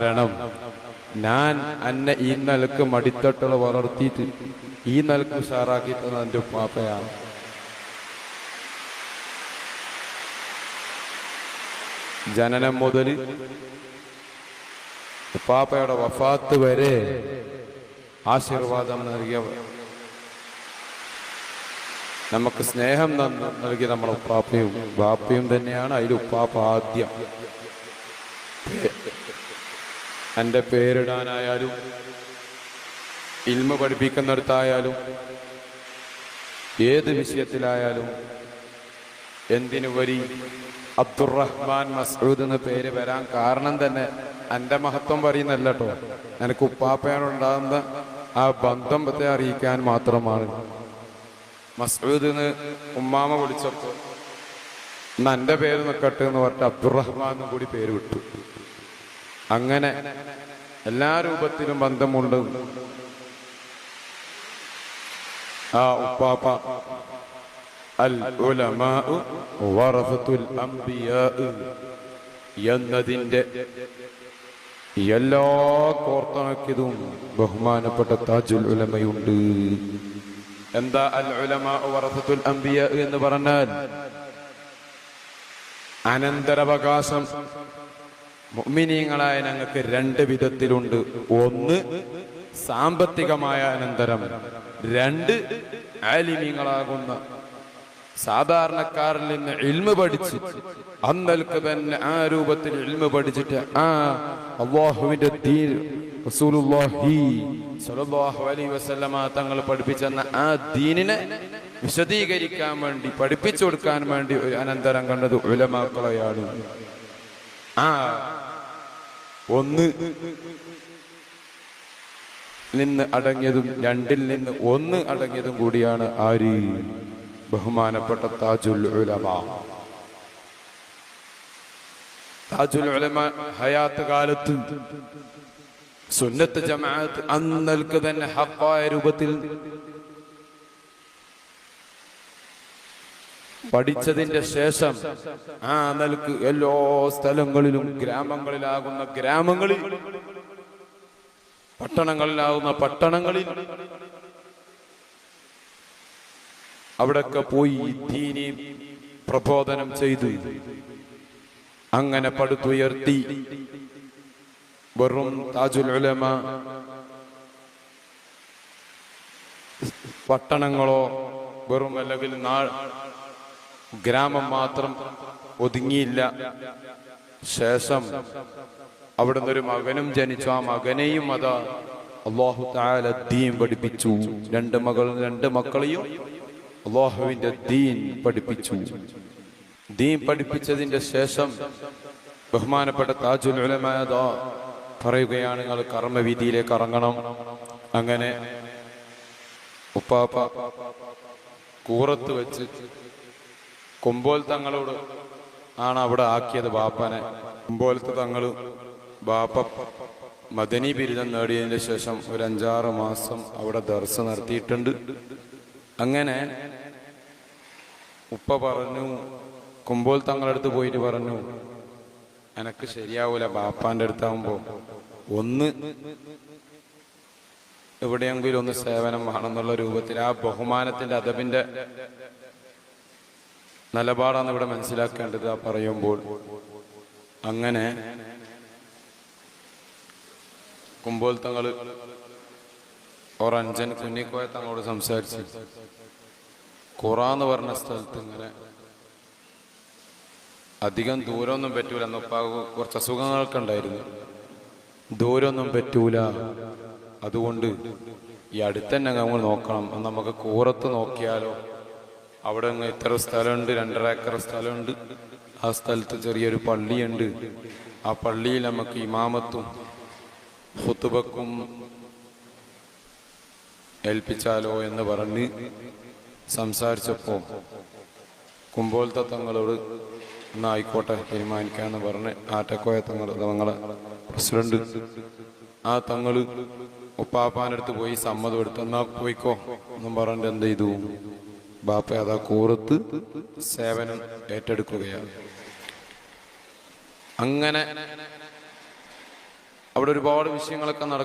കാരണം ഞാൻ എന്നെ ഈ നിലക്ക് മടിത്തട്ടുകൾ വളർത്തിയിട്ട് ഈ നിലക്ക് ഉഷാറാക്കി തന്നത് എൻ്റെ ഉപ്പാപ്പയാണ്. ജനനം മുതൽ ഉപ്പാപ്പയുടെ വഫാത്ത് വരെ ആശീർവാദം നൽകിയവർ, നമുക്ക് സ്നേഹം നൽകിയ നമ്മുടെ ഉപ്പാപ്പയും ബാപ്പയും തന്നെയാണ്. അതിൽ ഉപ്പാപ്പ ആദ്യം. എൻ്റെ പേരിടാനായാലും ഇൽമ പഠിപ്പിക്കുന്നിടത്തായാലും ഏത് വിഷയത്തിലായാലും എന്തിനുപരി അബ്ദുറഹ്മാൻ മസ്ഊദ് എന്ന പേര് വരാൻ കാരണം തന്നെ എൻ്റെ മഹത്വം പറയുന്നല്ല കേട്ടോ, എനിക്ക് ഉപ്പാപ്പയോടുണ്ടാകുന്ന ആ ബന്ധത്തെ അറിയിക്കാൻ മാത്രമാണ്. മസ്ഊദ് എന്ന് ഉമ്മാമ വിളിച്ചപ്പോൾ ഇന്ന് എൻ്റെ പേര് നിൽക്കട്ടെ എന്ന് പറഞ്ഞിട്ട് അബ്ദുറഹ്മാൻ എന്നും കൂടി പേര് വിട്ടു. അങ്ങനെ എല്ലാ രൂപത്തിലും ബന്ധമുണ്ട്. ആ ഉപ്പാപ്പ അൽ ഉലമാഉ വറസത്തുൽ അംബിയാ എന്നതിൻ്റെ എല്ലാ കോർത്തിണക്കിയതും ബഹുമാനപ്പെട്ട താജുൽ ഉലമയുണ്ട്. എന്താ അൽ ഉലമാഉ വറസത്തുൽ അംബിയാ എന്ന് പറഞ്ഞാൽ അനന്തരാവകാശം മുഅ്മിനീങ്ങളായ ഞങ്ങൾക്ക് രണ്ട് വിധത്തിലുണ്ട്. ഒന്ന് സാമ്പത്തികമായ അനന്തരം, രണ്ട് ആലിമീങ്ങളാകുന്ന സാധാരണക്കാരിൽ നിന്ന് ഇൽമ പഠിച്ച് അന്നൽക്ക് തന്നെ ആ രൂപത്തിൽ ഇൽമ പഠിച്ചിട്ട് ആ അല്ലാഹുവിന്റെ ദീൻ റസൂലുള്ളാഹി സ്വല്ലല്ലാഹു അലൈഹി വസല്ലമ തങ്ങൾ പഠിപ്പിച്ചെന്ന ആ ദീനിനെ വിശദീകരിക്കാൻ വേണ്ടി, പഠിപ്പിച്ചു കൊടുക്കാൻ വേണ്ടി ഒരു അനന്തരം കണ്ടത് ഉലമാക്കളെയാണ്. ആ ഒന്ന് നിന്ന് അടങ്ങിയതും രണ്ടിൽ നിന്ന് ഒന്ന് അടങ്ങിയതും കൂടിയാണ് ആര്? ബഹുമാനപ്പെട്ട താജുൽ ഉലമ. താജുൽ ഉലമ ഹയാത്ത് കാലത്ത് സുന്നത്ത് ജമാഅത്ത് അന്നൽക്ക് തന്നെ ഹഖായ രൂപത്തിൽ പഠിച്ചതിന്റെ ശേഷം ആ നിലക്ക് എല്ലാ സ്ഥലങ്ങളിലും ഗ്രാമങ്ങളിലാകുന്ന ഗ്രാമങ്ങളിൽ, പട്ടണങ്ങളിലാകുന്ന പട്ടണങ്ങളിൽ അവിടൊക്കെ പോയി ദീനി പ്രബോധനം ചെയ്തു. അങ്ങനെ പടുത്തുയർത്തി. വെറും താജുൽ ഉലമ പട്ടണങ്ങളോ വെറും അല്ലെങ്കിൽ ഗ്രാമം മാത്രം ഒതുങ്ങിയില്ല. ശേഷം അവിടുന്ന് ഒരു മകനും ജനിച്ചു. ആ മകനെയും അതാ അല്ലാഹു തആല ദീൻ പഠിപ്പിച്ചു. രണ്ട് മക്കളെയും അല്ലാഹുവിന്റെ ദീൻ പഠിപ്പിച്ചു. ദീൻ പഠിപ്പിച്ചതിന്റെ ശേഷം ബഹുമാനപ്പെട്ട താജുൽ ഉലമ പറയുകയാണ്, നിങ്ങൾ കർമ്മവീതിയിലേക്ക് ഇറങ്ങണം. അങ്ങനെ ഉപ്പാപ്പ കൂറത്ത് വെച്ച് കുമ്പോൽ തങ്ങളോട് ആണ് അവിടെ ആക്കിയത് ബാപ്പനെ. കുമ്പോലത്ത് തങ്ങള് ബാപ്പ മദനി ബിരുദം നേടിയതിന് ശേഷം ഒരു 5-6 മാസം അവിടെ ദർസ് നടത്തിയിട്ടുണ്ട്. അങ്ങനെ ഉപ്പ പറഞ്ഞു, കുമ്പോൽ തങ്ങളടുത്ത് പോയിട്ട് പറഞ്ഞു, എനക്ക് ശരിയാവൂല ബാപ്പാന്റെ അടുത്താവുമ്പോ ഒന്ന് എവിടെയെങ്കിലും ഒന്ന് സേവനം വേണമെന്നുള്ള രൂപത്തിൽ ആ ബഹുമാനത്തിന്റെ അദബിന്റെ നിലപാടാണ് ഇവിടെ മനസ്സിലാക്കേണ്ടത് ആ പറയുമ്പോൾ. അങ്ങനെ കുമ്പോൽ തങ്ങള് ഒരഞ്ചൻ കുഞ്ഞിക്കോയ തങ്ങളോട് സംസാരിച്ച് ഖുറാന്ന് പറഞ്ഞ സ്ഥലത്ത് ഇങ്ങനെ അധികം ദൂരമൊന്നും പറ്റൂല, എന്നൊപ്പാകെ കുറച്ച് അസുഖങ്ങളൊക്കെ ഉണ്ടായിരുന്നു, ദൂരമൊന്നും പറ്റൂല, അതുകൊണ്ട് ഈ അടുത്തന്നെ നമ്മൾ നോക്കണം, നമുക്ക് കൂറത്ത് നോക്കിയാലോ, അവിടെ ഇത്ര സ്ഥലമുണ്ട്, 2.5 ഏക്കർ സ്ഥലമുണ്ട്, ആ സ്ഥലത്ത് ചെറിയൊരു പള്ളിയുണ്ട്, ആ പള്ളിയിൽ നമുക്ക് ഇമാമത്തും ഖുതുബക്കും ഏൽപ്പിച്ചാലോ എന്ന് പറഞ്ഞ് സംസാരിച്ചപ്പോൾ കുമ്പോലത്തെ തങ്ങളോട് എന്നാ ആയിക്കോട്ടെ തീരുമാനിക്കാന്ന് പറഞ്ഞ് ആറ്റക്കോയ തങ്ങളെ പ്രസിഡന്റ് ആ തങ്ങള് ഉപ്പാപ്പാൻ്റെ അടുത്ത് പോയി സമ്മതം എടുത്ത് എന്നാ പോയിക്കോ എന്നും പറഞ്ഞിട്ട് എന്ത് ചെയ്തു, ബാപ്പ അതാ കൂറത്ത് സേവനം ഏറ്റെടുക്കുകയാണ്. അങ്ങനെ അവിടെ ഒരുപാട് വിഷയങ്ങളൊക്കെ നടക്കും.